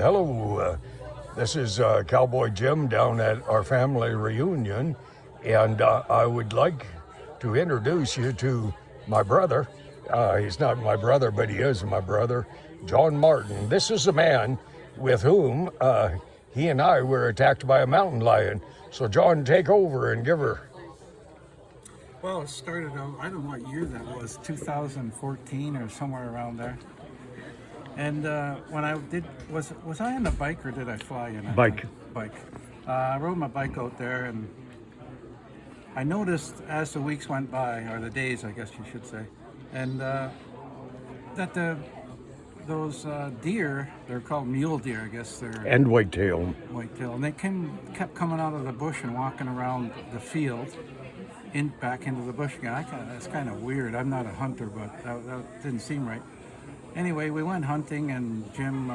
hello. This is Cowboy Jim down at our family reunion, and I would like to introduce you to my brother. He's not my brother, but he is my brother, John Martin. This is a man with whom he and I were attacked by a mountain lion. So, John, take over and give her. Well, it started out, I don't know what year that was, 2014 or somewhere around there. And when I did, was I on a bike or did I fly in it? Bike. Bike. I rode my bike out there, and I noticed as the weeks went by, or the days, I guess you should say, and that those deer, they're called mule deer, I guess they're. And whitetail. Whitetail, and they kept coming out of the bush and walking around the field, back into the bush again. That's kind of weird. I'm not a hunter, but that didn't seem right. Anyway, we went hunting, and Jim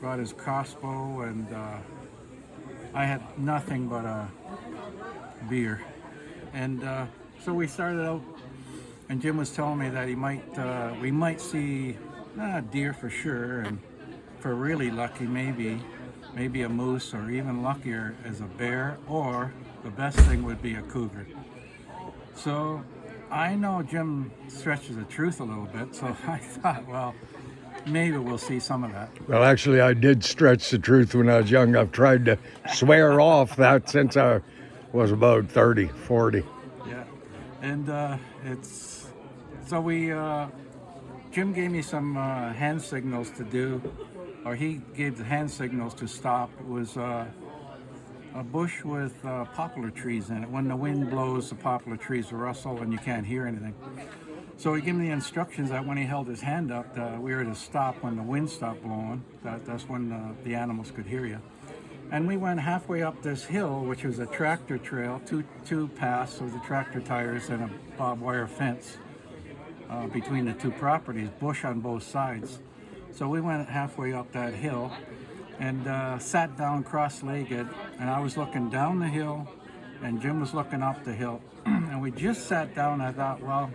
brought his crossbow, and I had nothing but a beer. And so we started out, and Jim was telling me that we might see deer for sure, and for really lucky, maybe a moose, or even luckier as a bear, or the best thing would be a cougar. So I know Jim stretches the truth a little bit, so I thought, well, maybe we'll see some of that. Well, actually, I did stretch the truth when I was young. I've tried to swear off that since I was about 30, 40. Yeah, and Jim gave me some hand signals to do, or he gave the hand signals to stop. It was a bush with poplar trees in it. When the wind blows, the poplar trees rustle and you can't hear anything. So he gave me the instructions that when he held his hand up, we were to stop when the wind stopped blowing. That's when the animals could hear you. And we went halfway up this hill, which was a tractor trail, two paths with the tractor tires and a barbed wire fence between the two properties, bush on both sides. So we went halfway up that hill and sat down cross-legged, and I was looking down the hill, and Jim was looking up the hill, and we just sat down. I thought, well,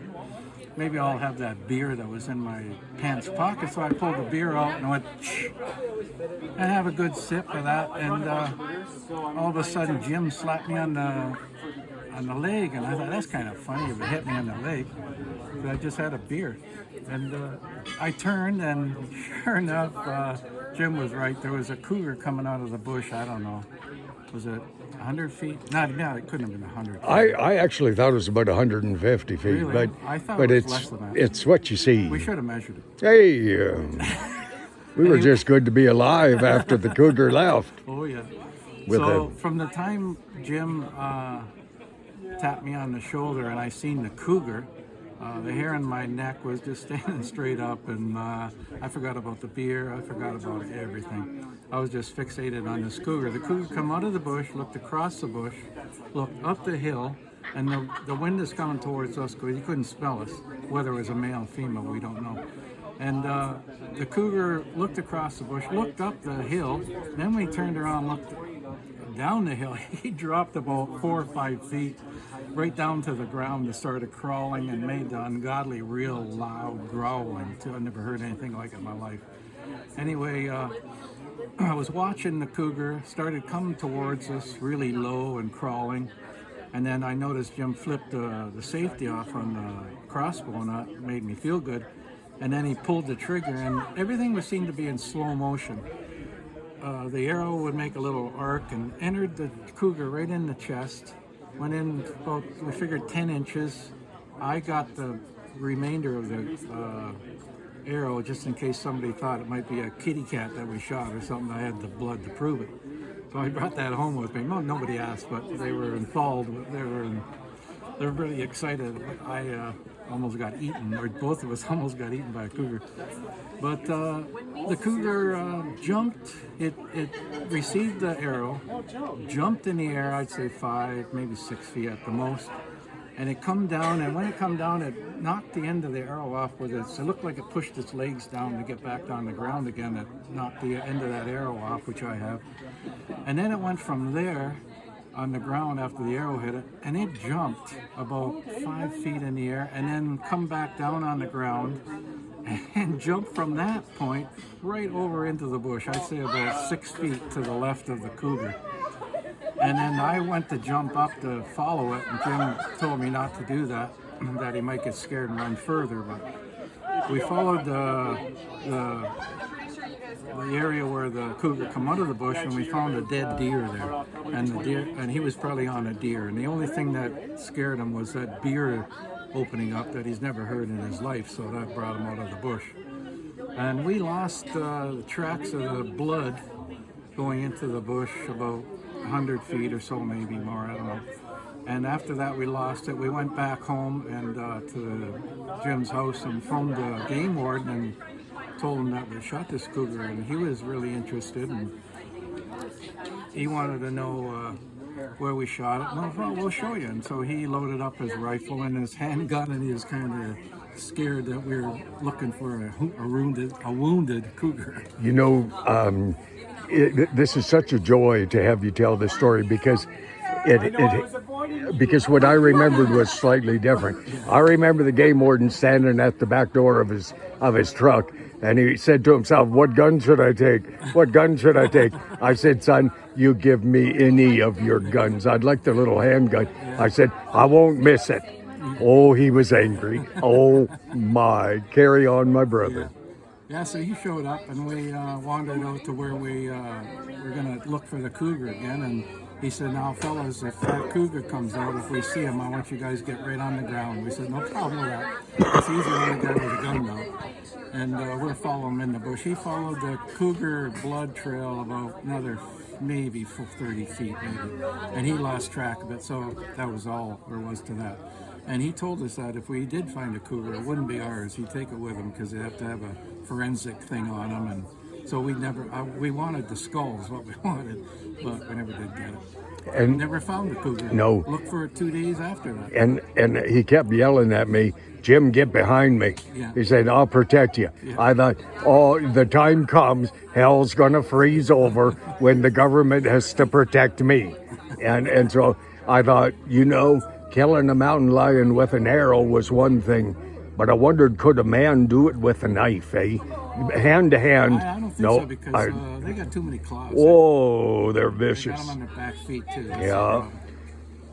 maybe I'll have that beer that was in my pants pocket, so I pulled the beer out and went, shh, and have a good sip of that, and all of a sudden Jim slapped me on the leg, and I thought, that's kind of funny if it hit me on the leg, but I just had a beer. And I turned, and sure enough, Jim was right. There was a cougar coming out of the bush. I don't know. Was it 100 feet? No, it couldn't have been 100 feet. I actually thought it was about 150 feet, really? but I thought it was less than that. It's what you see. We should have measured it. Hey, we were just good to be alive after the cougar left. Oh, yeah. So from the time Jim tapped me on the shoulder and I seen the cougar, the hair on my neck was just standing straight up, and I forgot about the beer. I forgot about everything. I was just fixated on this cougar. The cougar come out of the bush, looked across the bush, looked up the hill, and the wind is coming towards us because he couldn't smell us. Whether it was a male or female, we don't know. And the cougar looked across the bush, looked up the hill, then we turned around, looked down the hill. He dropped about 4 or 5 feet right down to the ground and started crawling and made the ungodly, real loud growling too. I never heard anything like it in my life. Anyway, I was watching the cougar, started coming towards us really low and crawling, and then I noticed Jim flipped the safety off on the crossbow, and that made me feel good. And then he pulled the trigger, and everything seemed to be in slow motion. The arrow would make a little arc and entered the cougar right in the chest. Went in about, we figured 10 inches. I got the remainder of the arrow just in case somebody thought it might be a kitty cat that we shot or something. I had the blood to prove it. So I brought that home with me. No, nobody asked, but they were enthralled. They were really excited. I almost got eaten, or both of us almost got eaten by a cougar. But the cougar jumped. It received the arrow, jumped in the air, I'd say 5, maybe 6 feet at the most, and it come down, and when it come down, it knocked the end of the arrow off with it. It looked like it pushed its legs down to get back on the ground again. It knocked the end of that arrow off, which I have. And then it went from there on the ground after the arrow hit it, and it jumped about 5 feet in the air and then come back down on the ground and jumped from that point right over into the bush. I'd say about 6 feet to the left of the cougar. And then I went to jump up to follow it, and Jim told me not to do that, that he might get scared and run further. But we followed the area where the cougar come out of the bush, and we found a dead deer there. And the deer, and he was probably on a deer. And the only thing that scared him was that beer opening up that he's never heard in his life. So that brought him out of the bush. And we lost the tracks of the blood going into the bush about 100 feet or so, maybe more, I don't know. And after that we lost it. We went back home and to Jim's house and phoned the game warden and told him that we shot this cougar, and he was really interested, and he wanted to know where we shot it. Well, we'll show you. And so he loaded up his rifle and his handgun, and he was kind of scared that we were looking for a wounded cougar. You know, this is such a joy to have you tell this story, because because what I remembered was slightly different. I remember the game warden standing at the back door of his truck, and he said to himself, "What gun should I take? What gun should I take?" I said, "Son, you give me any of your guns. I'd like the little handgun." I said, "I won't miss it." Oh, he was angry. Oh my! Carry on, my brother. Yeah, so he showed up, and we wandered out to where we were going to look for the cougar again. And he said, "Now, fellas, if that cougar comes out, if we see him, I want you guys to get right on the ground." We said, "No problem with that. It's easy when a guy with a gun now." And we're following him in the bush. He followed the cougar blood trail about another maybe 30 feet, maybe. And he lost track of it, so that was all there was to that. And he told us that if we did find a cougar, it wouldn't be ours. He'd take it with him because they have to have a forensic thing on him. And so we never, we wanted the skull is what we wanted, but we never did get it. And we never found the cougar. No. Looked for it 2 days after that. And he kept yelling at me, "Jim, get behind me." Yeah. He said, "I'll protect you." Yeah. I thought, oh, the time comes, hell's gonna freeze over when the government has to protect me. And so I thought, you know, killing a mountain lion with an arrow was one thing, but I wondered, could a man do it with a knife, eh? Hand to hand. I don't think no, so, because they got too many claws. Oh, they're They vicious. got them on their back feet too. That's Yeah.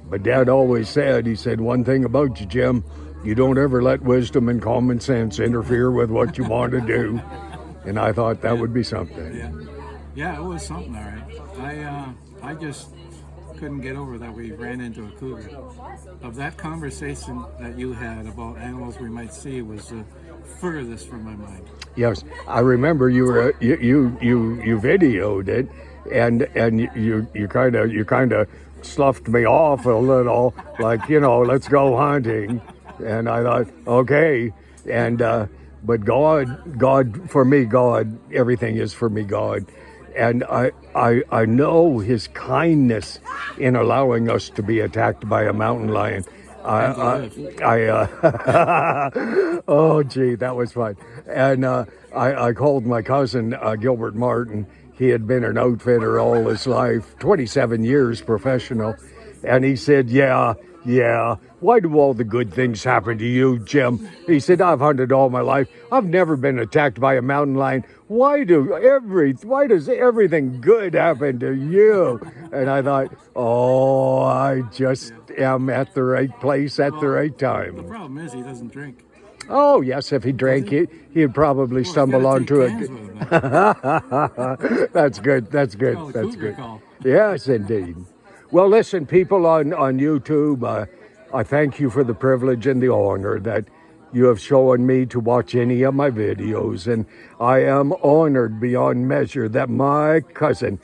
But Dad always said, he said, "One thing about you, Jim, you don't ever let wisdom and common sense interfere with what you want to do." And I thought that would be something. Yeah, it was something, all right. I just couldn't get over that we ran into a cougar. Of that conversation that you had about animals we might see was the furthest from my mind. Yes, I remember you videoed it, and you kind of sloughed me off a little, like, you know, let's go hunting. And I thought, okay, and but God for me, God, everything is for me, God. And I know his kindness in allowing us to be attacked by a mountain lion. Oh gee, that was fun. And I called my cousin Gilbert Martin. He had been an outfitter all his life, 27 years professional. And he said, yeah, why do all the good things happen to you, Jim? He said, "I've hunted all my life. I've never been attacked by a mountain lion. Why does everything good happen to you?" And I thought, oh, I just am at the right place at the right The time. problem is he doesn't drink. Oh, yes, if he drank it, he'd probably stumble onto it. That's good. That's good. Call the That's cougar good. call. Yes, indeed. Well, listen, people on YouTube, I thank you for the privilege and the honor that you have shown me to watch any of my videos. And I am honored beyond measure that my cousin,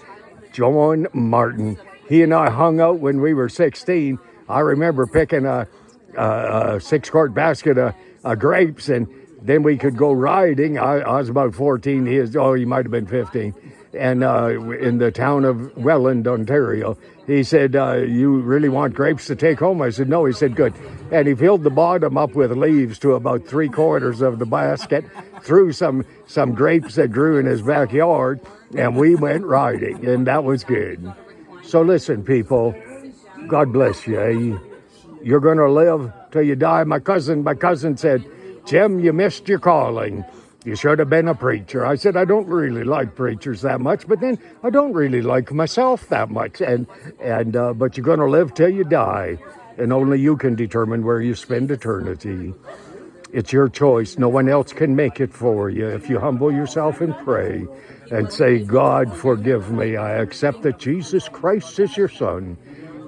John Martin, he and I hung out when we were 16. I remember picking a 6-quart basket of grapes, and then we could go riding. I was about 14. He might have been 15. And in the town of Welland, Ontario, he said, "You really want grapes to take home?" I said, "No." He said, "Good." And he filled the bottom up with leaves to about 3/4 of the basket, threw some grapes that grew in his backyard, and we went riding, and that was good. So listen, people, God bless you. Eh? You're going to live till you die. My cousin said, "Jim, you missed your calling. You should have been a preacher. I said, I don't really like preachers that much, but then I don't really like myself that much. But you're going to live till you die, and only you can determine where you spend eternity. It's your choice. No one else can make it for you. If you humble yourself and pray and say, God, forgive me. I accept that Jesus Christ is your Son,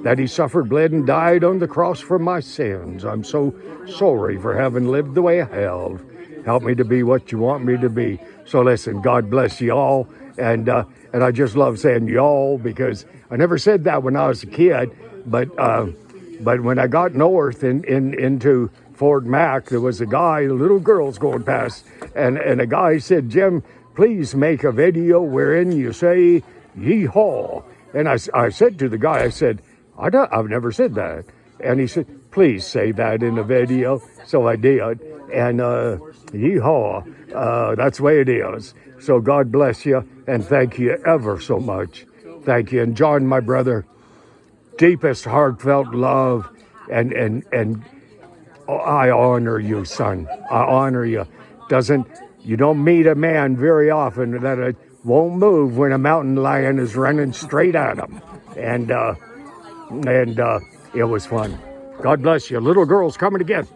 that he suffered, bled, and died on the cross for my sins. I'm so sorry for having lived the way I have. Help me to be what you want me to be. So listen, God bless you all. And I just love saying y'all because I never said that when I was a kid. But when I got north into Fort Mac, there was a guy, little girls going past, and a guy said, Jim, please make a video wherein you say yeehaw. And I said to the guy, I said, I've never said that. And he said, please say that in a video. So I did. And yeehaw, that's the way it is. So God bless you, and thank you ever so much. Thank you. And John, my brother, deepest heartfelt love, and I honor you, son. I honor you. You don't meet a man very often that won't move when a mountain lion is running straight at him. And it was fun. God bless you. Little girl's coming again.